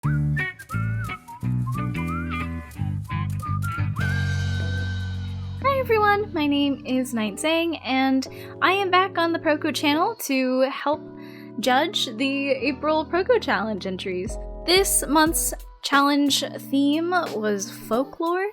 Hi everyone, my name is Zhang, and I am back on the Proko channel to help judge the April Proko Challenge entries. This month's challenge theme was Folklore,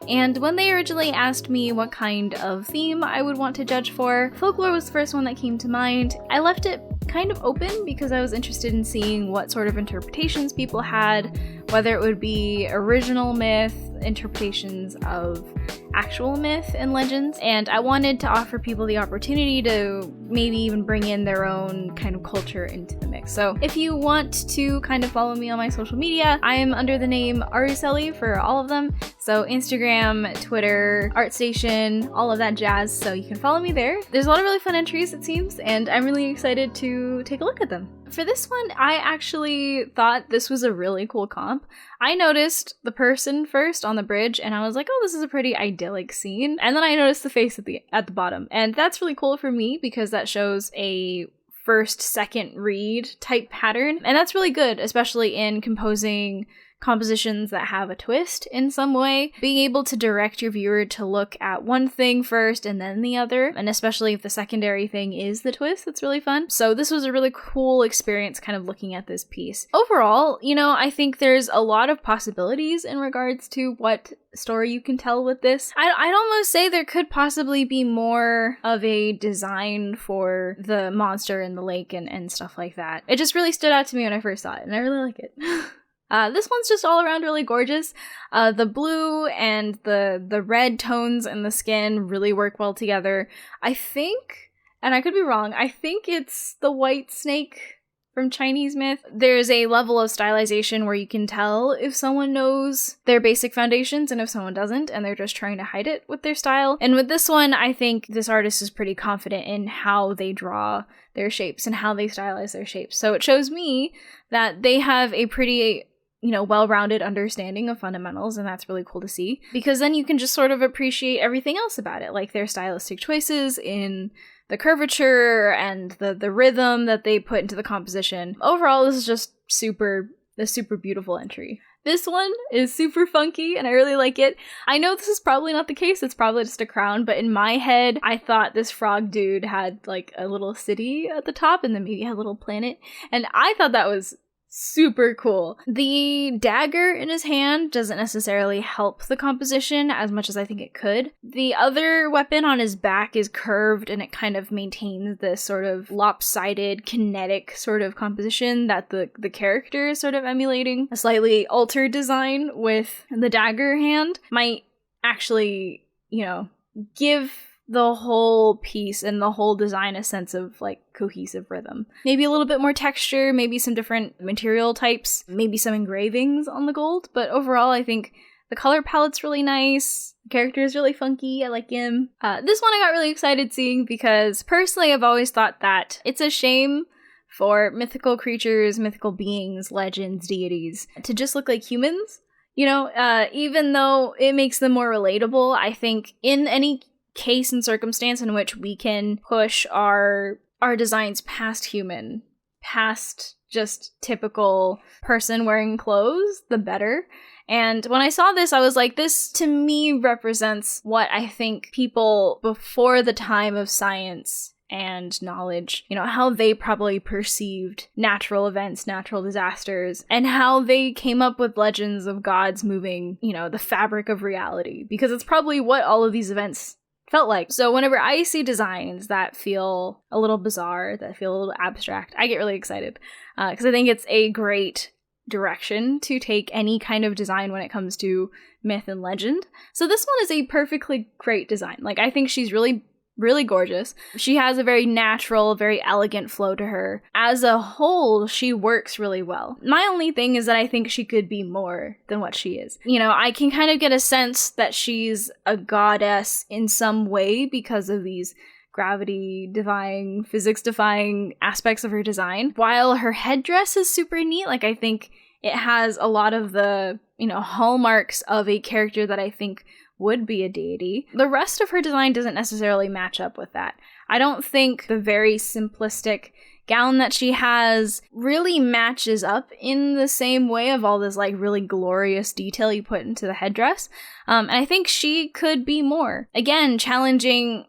and when they originally asked me what kind of theme I would want to judge for, Folklore was the first one that came to mind. I left it kind of open because I was interested in seeing what sort of interpretations people had, whether it would be original myth, interpretations of actual myth and legends, and I wanted to offer people the opportunity to maybe even bring in their own kind of culture into the mix. So if you want to kind of follow me on my social media, I am under the name Aruseli for all of them. So Instagram, Twitter, ArtStation, all of that jazz, so you can follow me there. There's a lot of really fun entries, it seems, and I'm really excited to take a look at them. For this one, I actually thought this was a really cool comp. I noticed the person first on the bridge, and I was like, oh, this is a pretty idyllic scene. And then I noticed the face at the bottom, and that's really cool for me because that shows a first, second read type pattern, and that's really good, especially in composing compositions that have a twist in some way. Being able to direct your viewer to look at one thing first and then the other, and especially if the secondary thing is the twist, that's really fun. So this was a really cool experience kind of looking at this piece. Overall, I think there's a lot of possibilities in regards to what story you can tell with this. I'd almost say there could possibly be more of a design for the monster in the lake and stuff like that. It just really stood out to me when I first saw it, and I really like it. This one's just all around really gorgeous. The blue and the red tones in the skin really work well together. I think, and I could be wrong, I think it's the white snake from Chinese myth. There's a level of stylization where you can tell if someone knows their basic foundations and if someone doesn't, and they're just trying to hide it with their style. And with this one, I think this artist is pretty confident in how they draw their shapes and how they stylize their shapes. So it shows me that they have a pretty well-rounded understanding of fundamentals, and that's really cool to see, because then you can just sort of appreciate everything else about it, like their stylistic choices in the curvature and the rhythm that they put into the composition. Overall, this is just a super beautiful entry. This one is super funky, and I really like it. I know this is probably not the case, it's probably just a crown, but in my head, I thought this frog dude had like a little city at the top, and then maybe a little planet, and I thought that was super cool. The dagger in his hand doesn't necessarily help the composition as much as I think it could. The other weapon on his back is curved, and it kind of maintains this sort of lopsided, kinetic sort of composition that the character is sort of emulating. A slightly altered design with the dagger hand might actually, give the whole piece and the whole design a sense of like cohesive rhythm. Maybe a little bit more texture, maybe some different material types, maybe some engravings on the gold, but overall I think the color palette's really nice, the character is really funky, I like him. This one I got really excited seeing because personally I've always thought that it's a shame for mythical creatures, mythical beings, legends, deities to just look like humans. Even though it makes them more relatable, I think in any case and circumstance in which we can push our designs past human, past just typical person wearing clothes, the better. And when I saw this, I was like, this to me represents what I think people before the time of science and knowledge, how they probably perceived natural events, natural disasters, and how they came up with legends of gods moving, the fabric of reality, because it's probably what all of these events felt like. So whenever I see designs that feel a little bizarre, that feel a little abstract, I get really excited because I think it's a great direction to take any kind of design when it comes to myth and legend. So this one is a perfectly great design. Like, I think she's really gorgeous. She has a very natural, very elegant flow to her. As a whole, she works really well. My only thing is that I think she could be more than what she is. I can kind of get a sense that she's a goddess in some way because of these gravity-defying, physics-defying aspects of her design. While her headdress is super neat, like, I think it has a lot of the, hallmarks of a character that I think would be a deity. The rest of her design doesn't necessarily match up with that. I don't think the very simplistic gown that she has really matches up in the same way of all this like really glorious detail you put into the headdress. And I think she could be more. Again, challenging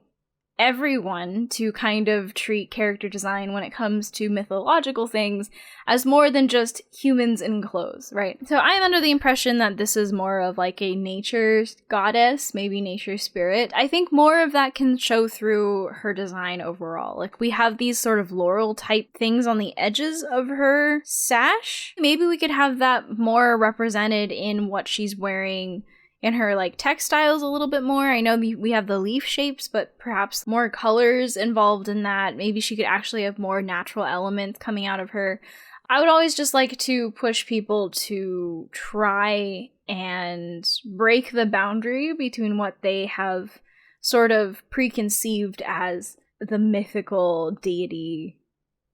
everyone to kind of treat character design when it comes to mythological things as more than just humans in clothes, right? So I am under the impression that this is more of like a nature goddess, maybe nature spirit. I think more of that can show through her design overall. Like we have these sort of laurel type things on the edges of her sash. Maybe we could have that more represented in what she's wearing in her like textiles a little bit more. I know we have the leaf shapes, but perhaps more colors involved in that. Maybe she could actually have more natural elements coming out of her. I would always just like to push people to try and break the boundary between what they have sort of preconceived as the mythical deity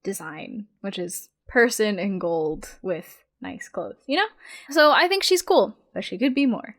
design, which is person in gold with nice clothes, you know? So I think she's cool, but she could be more.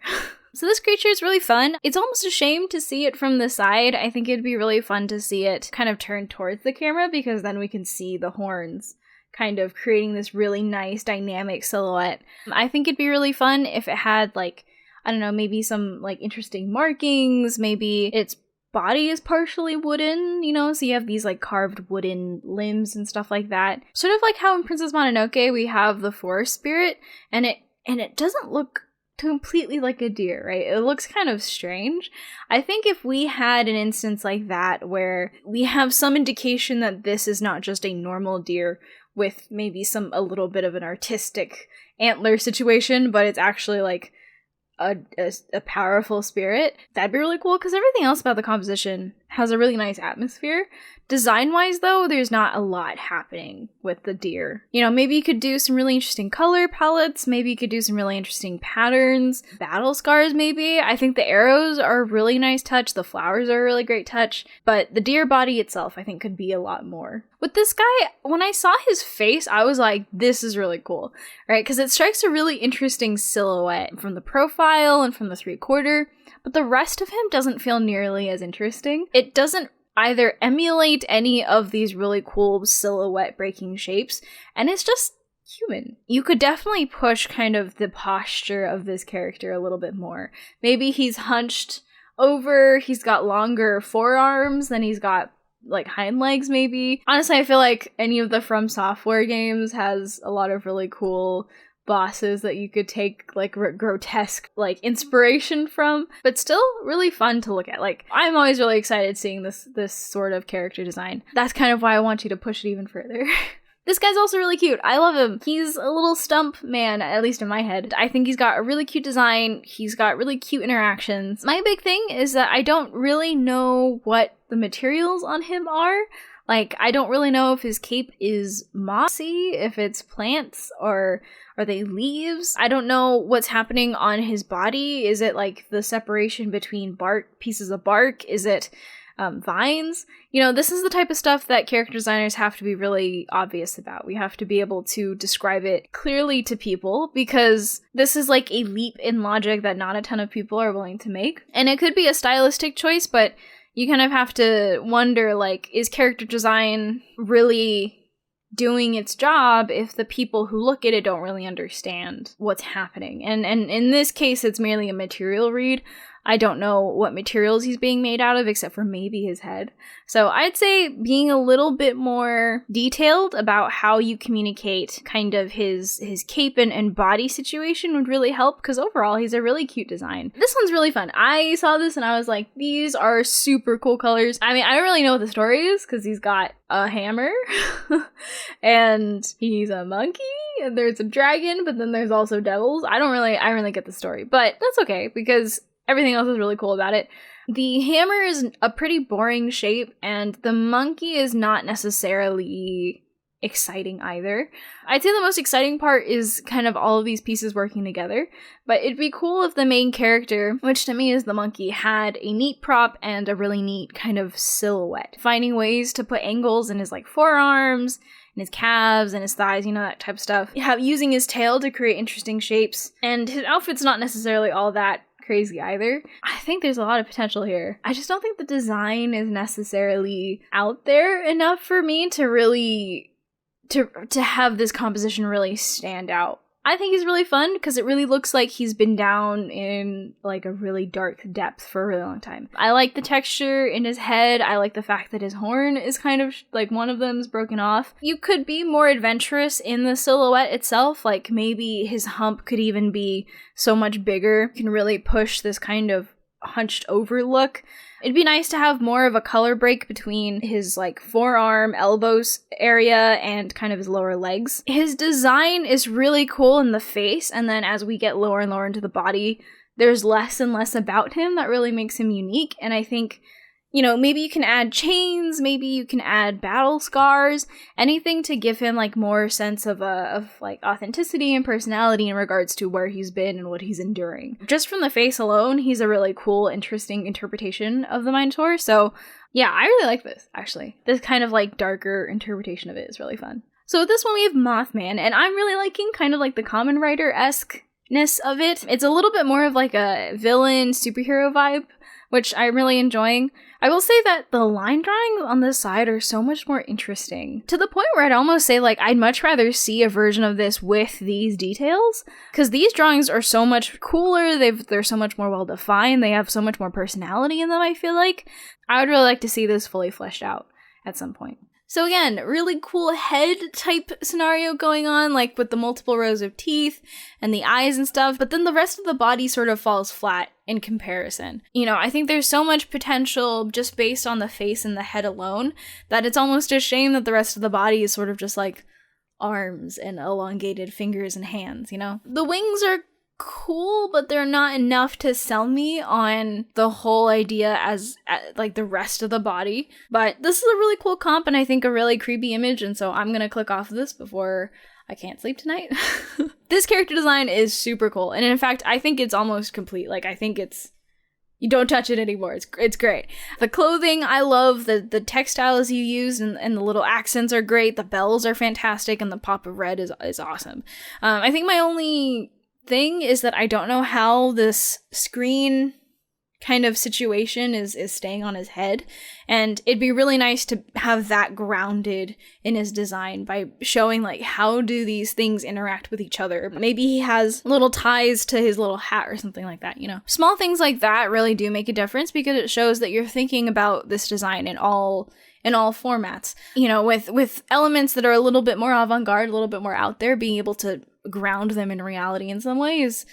So this creature is really fun. It's almost a shame to see it from the side. I think it'd be really fun to see it kind of turn towards the camera because then we can see the horns kind of creating this really nice dynamic silhouette. I think it'd be really fun if it had like, I don't know, maybe some like interesting markings, maybe its body is partially wooden, you know, so you have these like carved wooden limbs and stuff like that. Sort of like how in Princess Mononoke we have the forest spirit and it doesn't look completely like a deer, right? It looks kind of strange. I think if we had an instance like that where we have some indication that this is not just a normal deer with maybe a little bit of an artistic antler situation, but it's actually like a powerful spirit, that'd be really cool because everything else about the composition has a really nice atmosphere. Design-wise, though, there's not a lot happening with the deer. You know, maybe you could do some really interesting color palettes, maybe you could do some really interesting patterns, battle scars maybe. I think the arrows are a really nice touch, the flowers are a really great touch, but the deer body itself I think could be a lot more. With this guy, when I saw his face, I was like, this is really cool, right? Because it strikes a really interesting silhouette from the profile and from the 3/4, but the rest of him doesn't feel nearly as interesting. It doesn't either emulate any of these really cool silhouette breaking shapes, and it's just human. You could definitely push kind of the posture of this character a little bit more. Maybe he's hunched over, he's got longer forearms than he's got like hind legs maybe. Honestly, I feel like any of the From Software games has a lot of really cool bosses that you could take like grotesque like inspiration from, but still really fun to look at. Like I'm always really excited seeing this sort of character design. That's kind of why I want you to push it even further. This guy's also really cute. I love him. He's a little stump man, at least in my head. I think he's got a really cute design. He's got really cute interactions. My big thing is that I don't really know what the materials on him are. Like, I don't really know if his cape is mossy, if it's plants, or are they leaves? I don't know what's happening on his body. Is it like the separation between pieces of bark? Is it vines? You know, this is the type of stuff that character designers have to be really obvious about. We have to be able to describe it clearly to people because this is like a leap in logic that not a ton of people are willing to make. And it could be a stylistic choice, but you kind of have to wonder, like, is character design really doing its job if the people who look at it don't really understand what's happening? And in this case, it's merely a material read. I don't know what materials he's being made out of except for maybe his head. So I'd say being a little bit more detailed about how you communicate kind of his cape and body situation would really help because overall he's a really cute design. This one's really fun. I saw this and I was like, these are super cool colors. I mean, I don't really know what the story is because he's got a hammer and he's a monkey and there's a dragon, but then there's also devils. I don't really get the story, but that's okay because everything else is really cool about it. The hammer is a pretty boring shape, and the monkey is not necessarily exciting either. I'd say the most exciting part is kind of all of these pieces working together, but it'd be cool if the main character, which to me is the monkey, had a neat prop and a really neat kind of silhouette. Finding ways to put angles in his like forearms, and his calves and his thighs, you know, that type of stuff. Using his tail to create interesting shapes, and his outfit's not necessarily all that crazy either. I think there's a lot of potential here. I just don't think the design is necessarily out there enough for me to really to have this composition really stand out. I think he's really fun because it really looks like he's been down in like a really dark depth for a really long time. I like the texture in his head. I like the fact that his horn is kind of like one of them is broken off. You could be more adventurous in the silhouette itself. Like maybe his hump could even be so much bigger. You can really push this kind of hunched over look. It'd be nice to have more of a color break between his like forearm, elbows area, and kind of his lower legs. His design is really cool in the face, and then as we get lower and lower into the body, there's less and less about him that really makes him unique. And I think, you know, maybe you can add chains, maybe you can add battle scars, anything to give him like more sense of like authenticity and personality in regards to where he's been and what he's enduring. Just from the face alone, he's a really cool, interesting interpretation of the Minotaur. So yeah, I really like this, actually. This kind of like darker interpretation of it is really fun. So with this one we have Mothman, and I'm really liking kind of like the Kamen Rider-esque-ness of it. It's a little bit more of like a villain superhero vibe, which I'm really enjoying. I will say that the line drawings on this side are so much more interesting, to the point where I'd almost say like I'd much rather see a version of this with these details, because these drawings are so much cooler, they're so much more well defined, they have so much more personality in them. I feel like I would really like to see this fully fleshed out at some point. So again, really cool head type scenario going on, like with the multiple rows of teeth and the eyes and stuff, but then the rest of the body sort of falls flat in comparison. You know, I think there's so much potential just based on the face and the head alone that it's almost a shame that the rest of the body is sort of just like arms and elongated fingers and hands, you know? The wings are cool, but they're not enough to sell me on the whole idea as like the rest of the body. But this is a really cool comp and I think a really creepy image, and so I'm gonna click off of this before I can't sleep tonight. This character design is super cool, and in fact I think it's almost complete. Like I think it's, you don't touch it anymore. It's great. The clothing, I love. The textiles you use and the little accents are great. The bells are fantastic, and the pop of red is awesome. I think my only thing is that I don't know how this screen kind of situation is staying on his head, and it'd be really nice to have that grounded in his design by showing like how do these things interact with each other. Maybe he has little ties to his little hat or something like that, you know. Small things like that really do make a difference because it shows that you're thinking about this design in all formats, you know, with elements that are a little bit more avant-garde, a little bit more out there. Being able to ground them in reality in some ways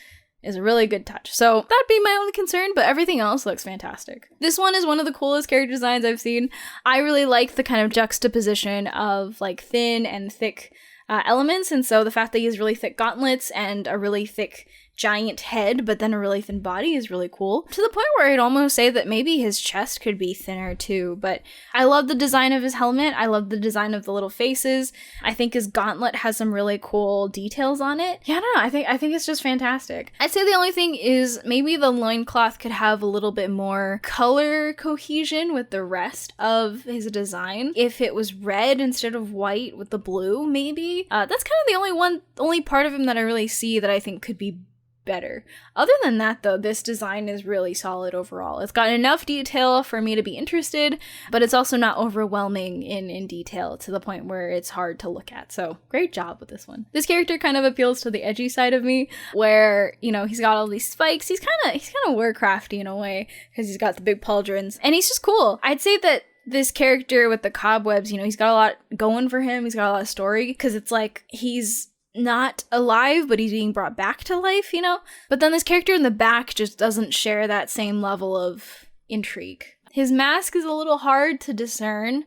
is a really good touch. So that'd be my only concern, but everything else looks fantastic. This one is one of the coolest character designs I've seen. I really like the kind of juxtaposition of like thin and thick elements, and so the fact that he has really thick gauntlets and a really thick giant head but then a really thin body is really cool, to the point where I'd almost say that maybe his chest could be thinner too. But I love the design of his helmet. I love the design of the little faces. I think his gauntlet has some really cool details on it. Yeah, I don't know, I think it's just fantastic. I'd say the only thing is maybe the loincloth could have a little bit more color cohesion with the rest of his design. If it was red instead of white with the blue, maybe. That's kind of the only part of him that I really see that I think could be better. Other than that, though, this design is really solid overall. It's got enough detail for me to be interested, but it's also not overwhelming in detail to the point where it's hard to look at. So great job with this one. This character kind of appeals to the edgy side of me, where, you know, he's got all these spikes. He's kind of Warcrafty in a way because he's got the big pauldrons, and he's just cool. I'd say that this character with the cobwebs, you know, he's got a lot going for him. He's got a lot of story because it's like he's not alive, but he's being brought back to life, you know? But then this character in the back just doesn't share that same level of intrigue. His mask is a little hard to discern,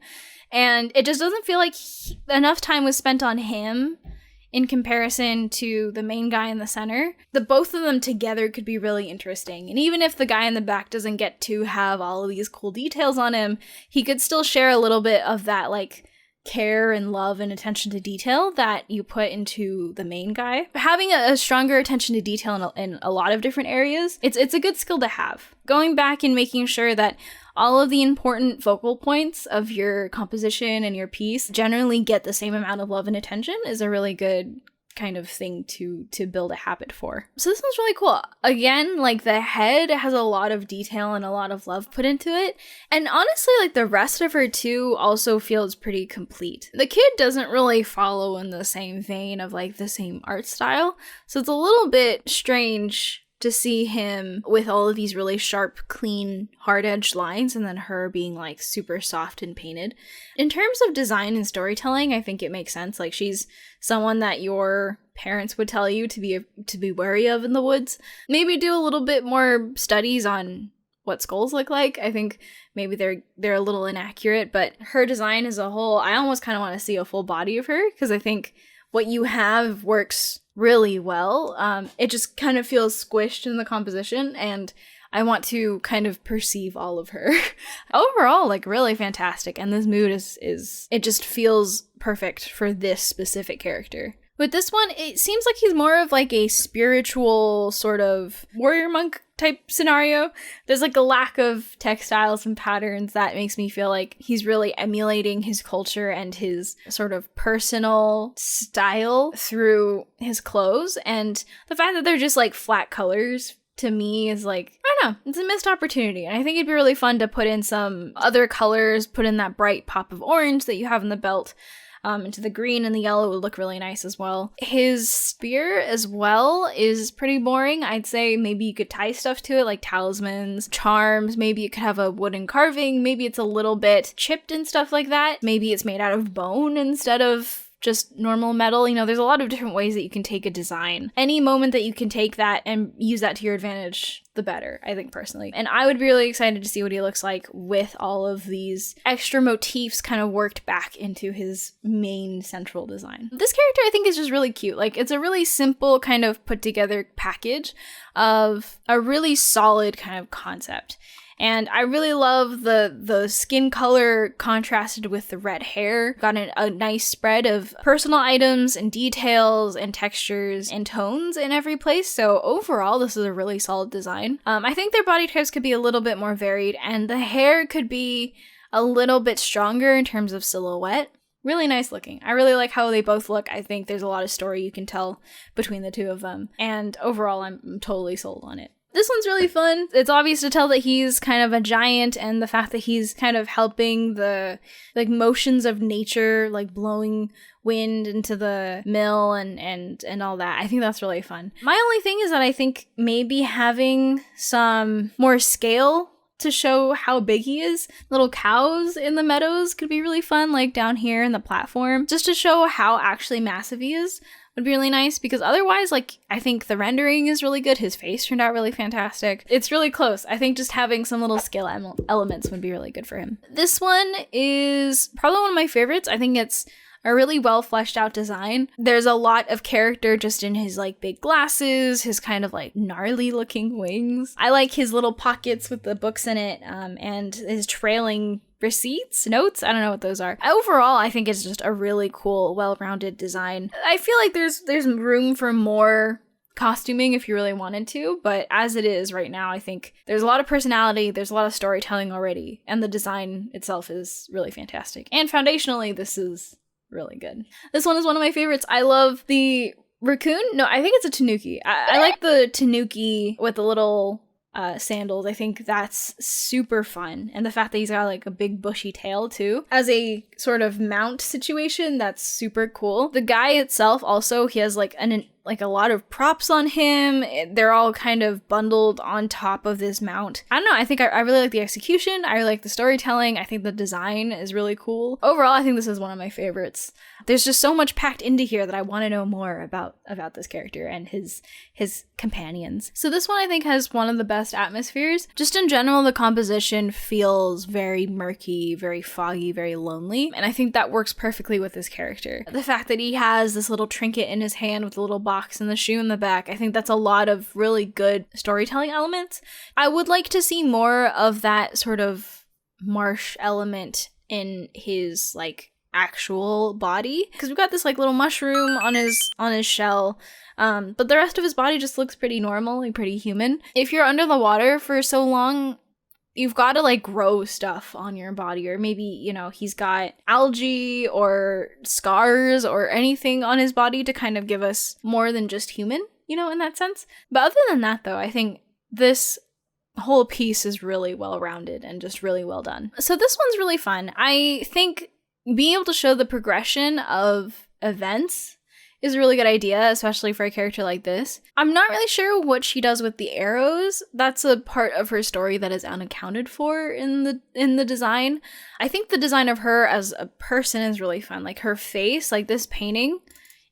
and it just doesn't feel like enough time was spent on him in comparison to the main guy in the center. The both of them together could be really interesting. And even if the guy in the back doesn't get to have all of these cool details on him, he could still share a little bit of that, like, care and love and attention to detail that you put into the main guy. Having a stronger attention to detail in a lot of different areas, it's a good skill to have. Going back and making sure that all of the important focal points of your composition and your piece generally get the same amount of love and attention is a really good kind of thing to build a habit for. So this one's really cool. Again, like the head has a lot of detail and a lot of love put into it. And honestly, like the rest of her too also feels pretty complete. The kid doesn't really follow in the same vein of like the same art style. So it's a little bit strange to see him with all of these really sharp, clean, hard-edged lines, and then her being like super soft and painted. In terms of design and storytelling, I think it makes sense. Like she's someone that your parents would tell you to be wary of in the woods. Maybe do a little bit more studies on what skulls look like. I think maybe they're a little inaccurate, but her design as a whole, I almost kind of want to see a full body of her, because I think what you have works really well. It just kind of feels squished in the composition, and I want to kind of perceive all of her. Overall, like really fantastic, and this mood is it just feels perfect for this specific character. With this one, it seems like he's more of like a spiritual sort of warrior monk type scenario. There's like a lack of textiles and patterns that makes me feel like he's really emulating his culture and his sort of personal style through his clothes. And the fact that they're just like flat colors to me is like, I don't know, it's a missed opportunity. And I think it'd be really fun to put in some other colors, put in that bright pop of orange that you have in the belt. Into the green and the yellow would look really nice as well. His spear as well is pretty boring. I'd say maybe you could tie stuff to it, like talismans, charms. Maybe it could have a wooden carving. Maybe it's a little bit chipped and stuff like that. Maybe it's made out of bone instead of just normal metal. You know, there's a lot of different ways that you can take a design. Any moment that you can take that and use that to your advantage, the better, I think personally. And I would be really excited to see what he looks like with all of these extra motifs kind of worked back into his main central design. This character I think is just really cute. Like it's a really simple kind of put together package of a really solid kind of concept. And I really love the skin color contrasted with the red hair. Got a nice spread of personal items and details and textures and tones in every place. So overall, this is a really solid design. I think their body types could be a little bit more varied, and the hair could be a little bit stronger in terms of silhouette. Really nice looking. I really like how they both look. I think there's a lot of story you can tell between the two of them. And overall, I'm totally sold on it. This one's really fun. It's obvious to tell that he's kind of a giant, and the fact that he's kind of helping the like motions of nature, like blowing wind into the mill and all that. I think that's really fun. My only thing is that I think maybe having some more scale to show how big he is. Little cows in the meadows could be really fun, like down here in the platform, just to show how actually massive he is. Would be really nice, because otherwise, like, I think the rendering is really good. His face turned out really fantastic. It's really close. I think just having some little skill elements would be really good for him. This one is probably one of my favorites. I think it's a really well fleshed out design. There's a lot of character just in his like big glasses, his kind of like gnarly looking wings. I like his little pockets with the books in it, and his trailing notes. I don't know what those are. Overall, I think it's just a really cool, well-rounded design. I feel like there's room for more costuming if you really wanted to, but as it is right now, I think there's a lot of personality, there's a lot of storytelling already, and the design itself is really fantastic. And foundationally, this is really good. This one is one of my favorites. I love the raccoon. No, I think it's a tanuki. I like the tanuki with the little sandals. I think that's super fun. And the fact that he's got like a big bushy tail too, as a sort of mount situation, that's super cool. The guy itself also, he has like a lot of props on him. They're all kind of bundled on top of this mount. I don't know, I think I really like the execution. I really like the storytelling. I think the design is really cool. Overall, I think this is one of my favorites. There's just so much packed into here that I want to know more about this character and his companions. So this one I think has one of the best atmospheres. Just in general, the composition feels very murky, very foggy, very lonely. And I think that works perfectly with this character. The fact that he has this little trinket in his hand with a little box and the shoe in the back, I think that's a lot of really good storytelling elements. I would like to see more of that sort of marsh element in his like actual body, because we've got this like little mushroom on his shell, but the rest of his body just looks pretty normal and pretty human. If you're under the water for so long, you've got to like grow stuff on your body, or maybe, you know, he's got algae or scars or anything on his body to kind of give us more than just human, you know, in that sense. But other than that, though, I think this whole piece is really well rounded and just really well done. So this one's really fun. I think being able to show the progression of events is a really good idea, especially for a character like this. I'm not really sure what she does with the arrows. That's a part of her story that is unaccounted for in the design. I think the design of her as a person is really fun. Like her face, like this painting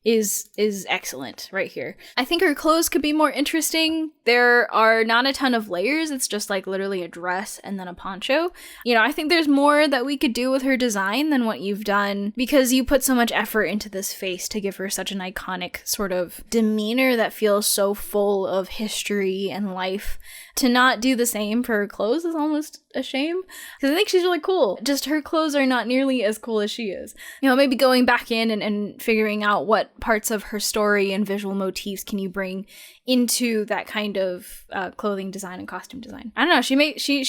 is excellent right here. I think her clothes could be more interesting. There are not a ton of layers. It's just like literally a dress and then a poncho. You know, I think there's more that we could do with her design than what you've done, because you put so much effort into this face to give her such an iconic sort of demeanor that feels so full of history and life. To not do the same for her clothes is almost a shame, because I think she's really cool. Just her clothes are not nearly as cool as she is. You know, maybe going back in and figuring out what parts of her story and visual motifs can you bring into that kind of clothing design and costume design. I don't know, she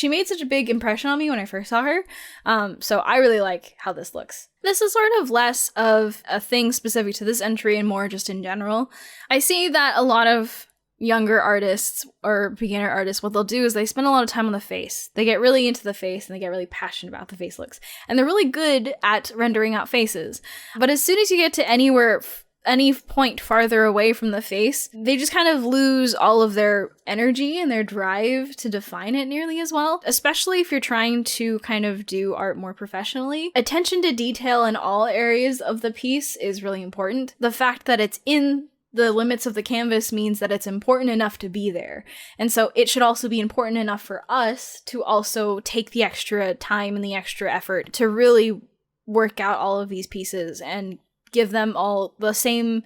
made such a big impression on me when I first saw her, so I really like how this looks. This is sort of less of a thing specific to this entry and more just in general. I see that a lot of younger artists or beginner artists, what they'll do is they spend a lot of time on the face. They get really into the face and they get really passionate about how the face looks. And they're really good at rendering out faces. But as soon as you get to any point farther away from the face, they just kind of lose all of their energy and their drive to define it nearly as well. Especially if you're trying to kind of do art more professionally. Attention to detail in all areas of the piece is really important. The fact that it's in the limits of the canvas means that it's important enough to be there. And so it should also be important enough for us to also take the extra time and the extra effort to really work out all of these pieces and give them all the same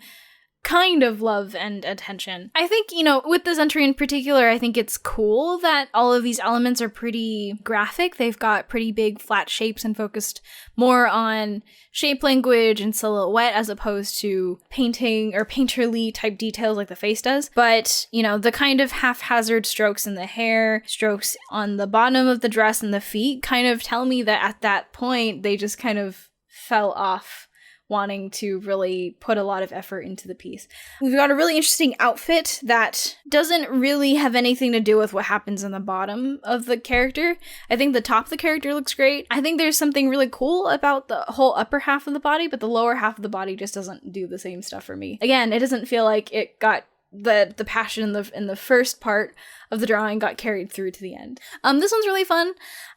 kind of love and attention. I think, you know, with this entry in particular, I think it's cool that all of these elements are pretty graphic. They've got pretty big flat shapes and focused more on shape language and silhouette as opposed to painting or painterly type details like the face does. But, you know, the kind of haphazard strokes in the hair, strokes on the bottom of the dress and the feet kind of tell me that at that point they just kind of fell off wanting to really put a lot of effort into the piece. We've got a really interesting outfit that doesn't really have anything to do with what happens in the bottom of the character. I think the top of the character looks great. I think there's something really cool about the whole upper half of the body, but the lower half of the body just doesn't do the same stuff for me. Again, it doesn't feel like it got the passion in the first part of the drawing got carried through to the end. This one's really fun.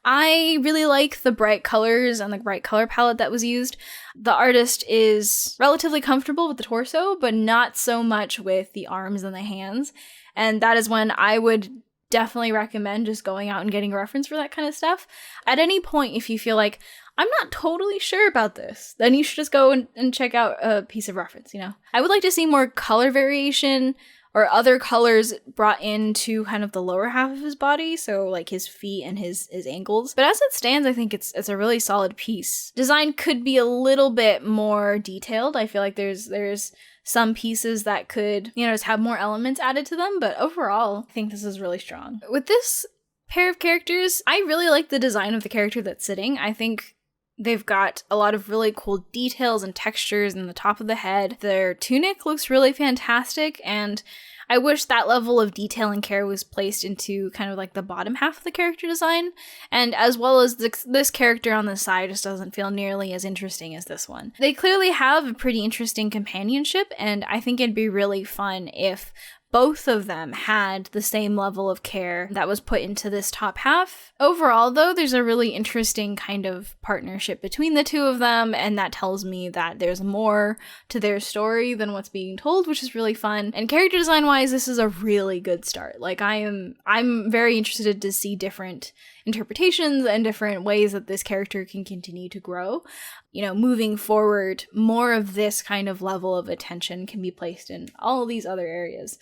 I really like the bright colors and the bright color palette that was used. The artist is relatively comfortable with the torso, but not so much with the arms and the hands. And that is when I would definitely recommend just going out and getting a reference for that kind of stuff. At any point, if you feel like, I'm not totally sure about this, then you should just go and check out a piece of reference, you know? I would like to see more color variation or other colors brought into kind of the lower half of his body, so like his feet and his ankles. But as it stands, I think it's a really solid piece. Design could be a little bit more detailed. I feel like there's some pieces that could, you know, just have more elements added to them, but overall, I think this is really strong. With this pair of characters, I really like the design of the character that's sitting. I think they've got a lot of really cool details and textures in the top of the head. Their tunic looks really fantastic, and I wish that level of detail and care was placed into kind of like the bottom half of the character design, and as well as this character on the side just doesn't feel nearly as interesting as this one. They clearly have a pretty interesting companionship, and I think it'd be really fun if both of them had the same level of care that was put into this top half. Overall, though, there's a really interesting kind of partnership between the two of them, and that tells me that there's more to their story than what's being told, which is really fun. And character design-wise, this is a really good start. Like, I'm very interested to see different interpretations and different ways that this character can continue to grow. You know, moving forward, more of this kind of level of attention can be placed in all of these other areas.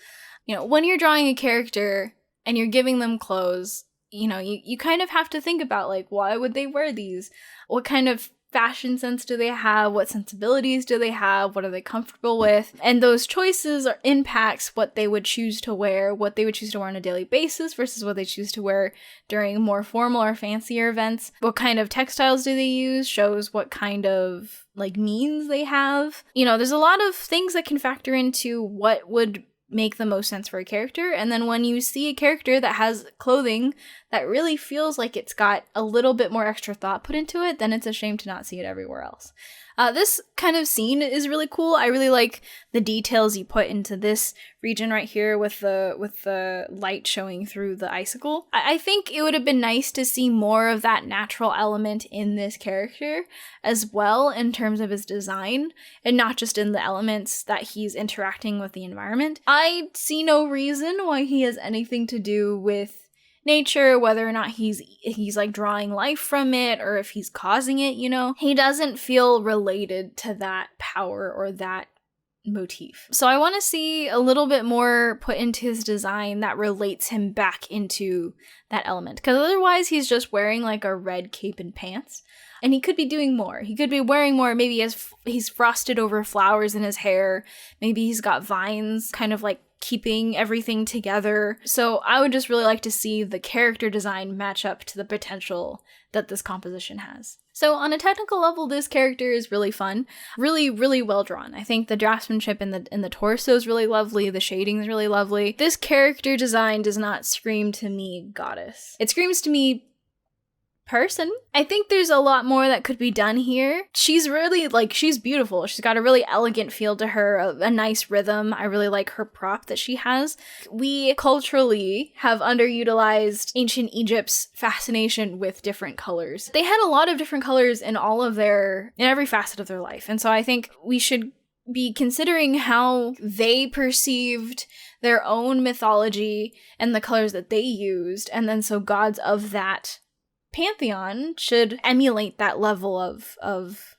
You know, when you're drawing a character and you're giving them clothes, you know, you kind of have to think about, like, why would they wear these? What kind of fashion sense do they have? What sensibilities do they have? What are they comfortable with? And those choices impacts what they would choose to wear, what they would choose to wear on a daily basis versus what they choose to wear during more formal or fancier events. What kind of textiles do they use shows what kind of means they have. There's a lot of things that can factor into what would make the most sense for a character. And then when you see a character that has clothing that really feels like it's got a little bit more extra thought put into it, then it's a shame to not see it everywhere else. This kind of scene is really cool. I really like the details you put into this region right here with the light showing through the icicle. I think it would have been nice to see more of that natural element in this character as well in terms of his design, and not just in the elements that he's interacting with the environment. I see no reason why he has anything to do with nature, whether or not he's drawing life from it or if he's causing it, He doesn't feel related to that power or that motif. So I want to see a little bit more put into his design that relates him back into that element, because otherwise he's just wearing a red cape and pants. And he could be doing more. He could be wearing more. Maybe he's frosted over flowers in his hair. Maybe he's got vines kind of keeping everything together. So I would just really like to see the character design match up to the potential that this composition has. So on a technical level, this character is really fun. Really, really well drawn. I think the draftsmanship in the torso is really lovely. The shading is really lovely. This character design does not scream to me goddess. It screams to me person. I think there's a lot more that could be done here. She's really she's beautiful. She's got a really elegant feel to her, a nice rhythm. I really like her prop that she has. We culturally have underutilized ancient Egypt's fascination with different colors. They had a lot of different colors in every facet of their life. And so I think we should be considering how they perceived their own mythology and the colors that they used. And then so gods of that pantheon should emulate that level of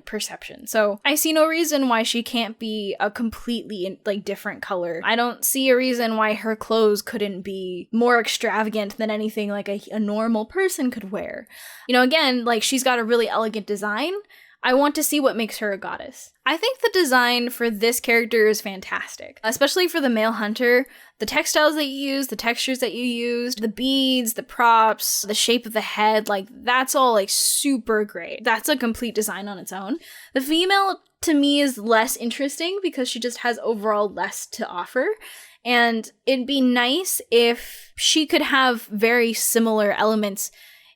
perception. So I see no reason why she can't be a completely different color. I don't see a reason why her clothes couldn't be more extravagant than anything a normal person could wear. Again, she's got a really elegant design. I want to see what makes her a goddess. I think the design for this character is fantastic, especially for the male hunter. The textiles that you use, the textures that you used, the beads, the props, the shape of the head, that's all super great. That's a complete design on its own. The female, to me, is less interesting because she just has overall less to offer. And it'd be nice if she could have very similar elements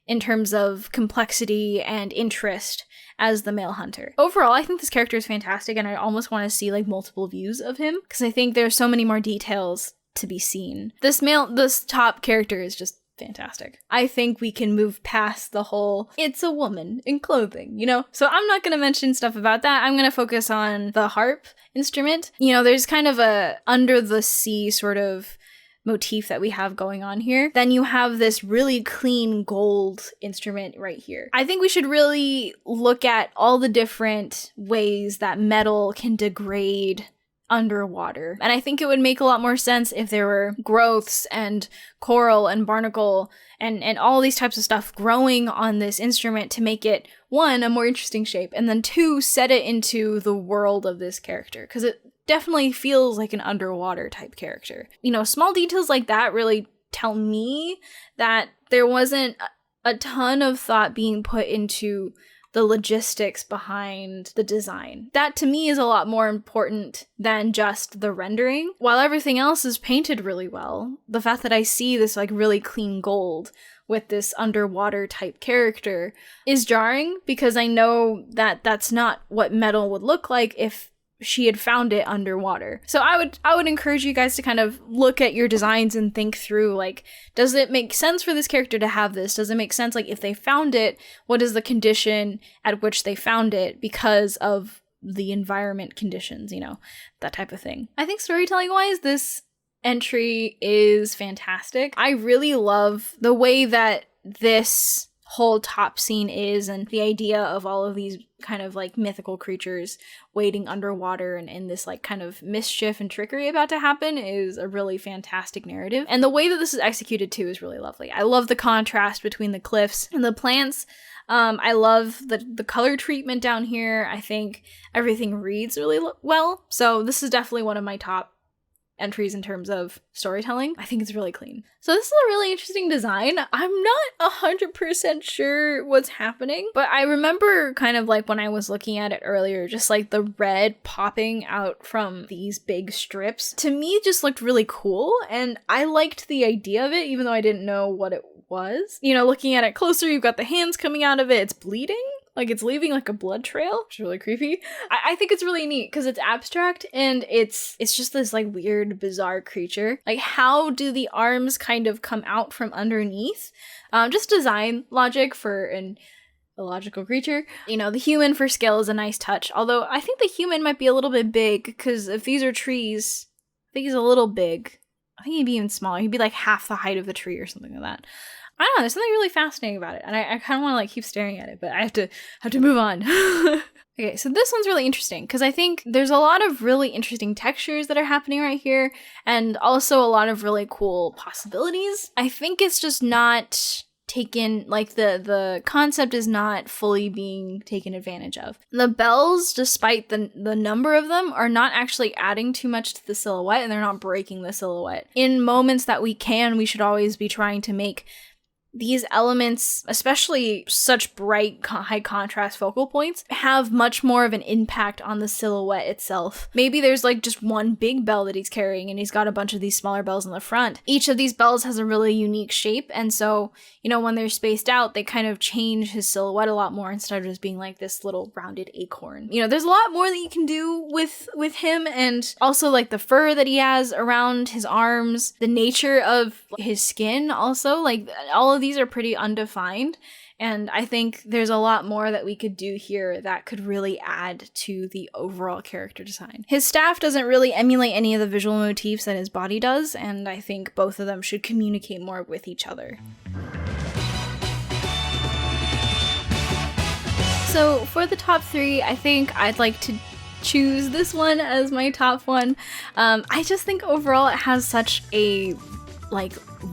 in terms of complexity and interest as the male hunter. Overall, I think this character is fantastic, and I almost want to see multiple views of him because I think there's so many more details to be seen. This top character is just fantastic. I think we can move past the whole it's a woman in clothing, So I'm not going to mention stuff about that. I'm going to focus on the harp instrument. There's kind of a under the sea sort of motif that we have going on here. Then you have this really clean gold instrument right here. I think we should really look at all the different ways that metal can degrade underwater. And I think it would make a lot more sense if there were growths and coral and barnacle and all these types of stuff growing on this instrument to make it, one, a more interesting shape, and then two, set it into the world of this character. Because it definitely feels like an underwater type character. Small details like that really tell me that there wasn't a ton of thought being put into the logistics behind the design. That to me is a lot more important than just the rendering. While everything else is painted really well, the fact that I see this really clean gold with this underwater type character is jarring because I know that that's not what metal would look like if she had found it underwater. So I would encourage you guys to kind of look at your designs and think through, does it make sense for this character to have this? Does it make sense, if they found it, what is the condition at which they found it because of the environment conditions, that type of thing. I think storytelling-wise, this entry is fantastic. I really love the way that this whole top scene is, and the idea of all of these kind of like mythical creatures wading underwater and in this like kind of mischief and trickery about to happen is a really fantastic narrative. And the way that this is executed too is really lovely. I love the contrast between the cliffs and the plants. I love the color treatment down here. I think everything reads really well. So this is definitely one of my top entries in terms of storytelling. I think it's really clean. So this is a really interesting design. I'm not 100% sure what's happening, but I remember kind of like when I was looking at it earlier, just like the red popping out from these big strips, to me just looked really cool, and I liked the idea of it even though I didn't know what it was. You know, looking at it closer, you've got the hands coming out of it, it's bleeding. Like, it's leaving like a blood trail, which is really creepy. I think it's really neat because it's abstract and it's just this like weird, bizarre creature. Like, how do the arms kind of come out from underneath? Just design logic for an illogical creature. You know, the human for scale is a nice touch, although I think the human might be a little bit big because if these are trees, I think he's a little big. I think he'd be even smaller. He'd be like half the height of the tree or something like that. I don't know, there's something really fascinating about it, and I kind of want to like keep staring at it, but I have to move on. Okay, so this one's really interesting because I think there's a lot of really interesting textures that are happening right here, and also a lot of really cool possibilities. I think it's just not taken, like the concept is not fully being taken advantage of. The bells, despite the number of them, are not actually adding too much to the silhouette, and they're not breaking the silhouette. In moments that we can, we should always be trying to make these elements, especially such bright, high contrast focal points, have much more of an impact on the silhouette itself. Maybe there's like just one big bell that he's carrying and he's got a bunch of these smaller bells in the front. Each of these bells has a really unique shape, and so, you know, when they're spaced out, they kind of change his silhouette a lot more instead of just being like this little rounded acorn. You know, there's a lot more that you can do with him, and also like the fur that he has around his arms, the nature of his skin also, like all of these are pretty undefined, and I think there's a lot more that we could do here that could really add to the overall character design. His staff doesn't really emulate any of the visual motifs that his body does, and I think both of them should communicate more with each other. So for the top three, I think I'd like to choose this one as my top one. I just think overall it has such a like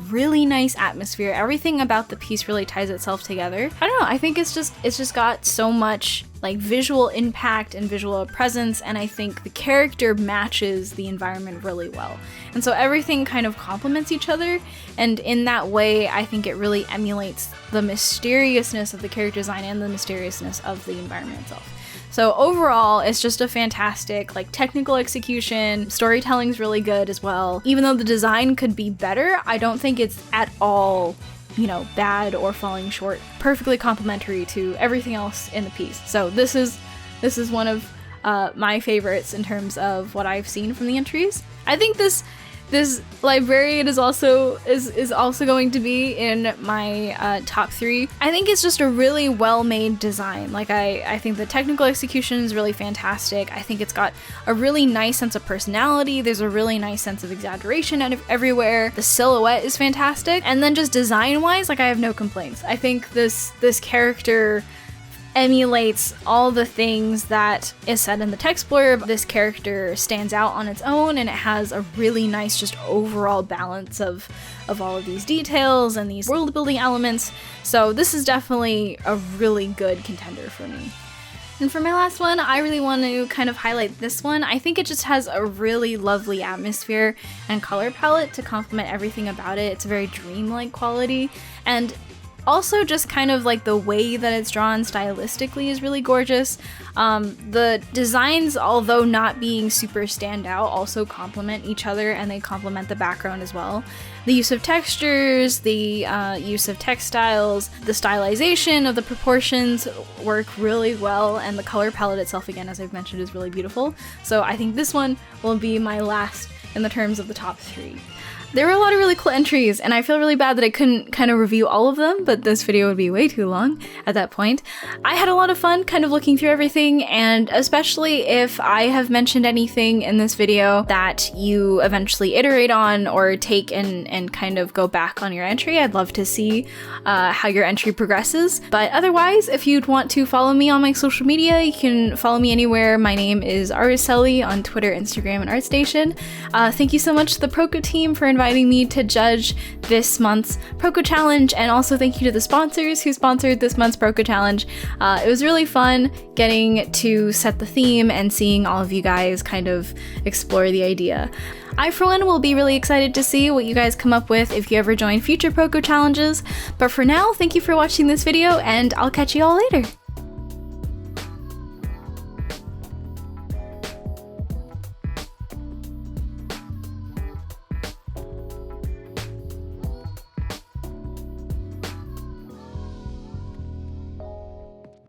really nice atmosphere. Everything about the piece really ties itself together. I don't know, I think it's just got so much like visual impact and visual presence, and I think the character matches the environment really well. And so everything kind of complements each other, and in that way I think it really emulates the mysteriousness of the character design and the mysteriousness of the environment itself. So overall, it's just a fantastic, like, technical execution. Storytelling's really good as well. Even though the design could be better, I don't think it's at all, you know, bad or falling short. Perfectly complementary to everything else in the piece. So this is one of my favorites in terms of what I've seen from the entries. I think this librarian is also going to be in my top three. I think it's just a really well-made design. Like I think the technical execution is really fantastic. I think it's got a really nice sense of personality. There's a really nice sense of exaggeration everywhere. The silhouette is fantastic, and then just design-wise, like I have no complaints. I think this character emulates all the things that is said in the text blurb. This character stands out on its own, and it has a really nice just overall balance of all of these details and these world building elements. So this is definitely a really good contender for me. And for my last one, I really want to kind of highlight this one. I think it just has a really lovely atmosphere and color palette to complement everything about it. It's a very dreamlike quality, and also just kind of like the way that it's drawn stylistically is really gorgeous. The designs, although not being super standout, also complement each other, and they complement the background as well. The use of textures, the use of textiles, the stylization of the proportions work really well, and the color palette itself, again, as I've mentioned, is really beautiful. So I think this one will be my last in the terms of the top three. There were a lot of really cool entries, and I feel really bad that I couldn't kind of review all of them, but this video would be way too long at that point. I had a lot of fun kind of looking through everything, and especially if I have mentioned anything in this video that you eventually iterate on or take and kind of go back on your entry, I'd love to see how your entry progresses. But otherwise, if you'd want to follow me on my social media, you can follow me anywhere. My name is Araceli on Twitter, Instagram, and ArtStation. Thank you so much to the Proko team for inviting me to judge this month's Proko Challenge, and also thank you to the sponsors who sponsored this month's Proko Challenge. It was really fun getting to set the theme and seeing all of you guys kind of explore the idea. I, for one, will be really excited to see what you guys come up with if you ever join future Proko Challenges, but for now, thank you for watching this video, and I'll catch you all later!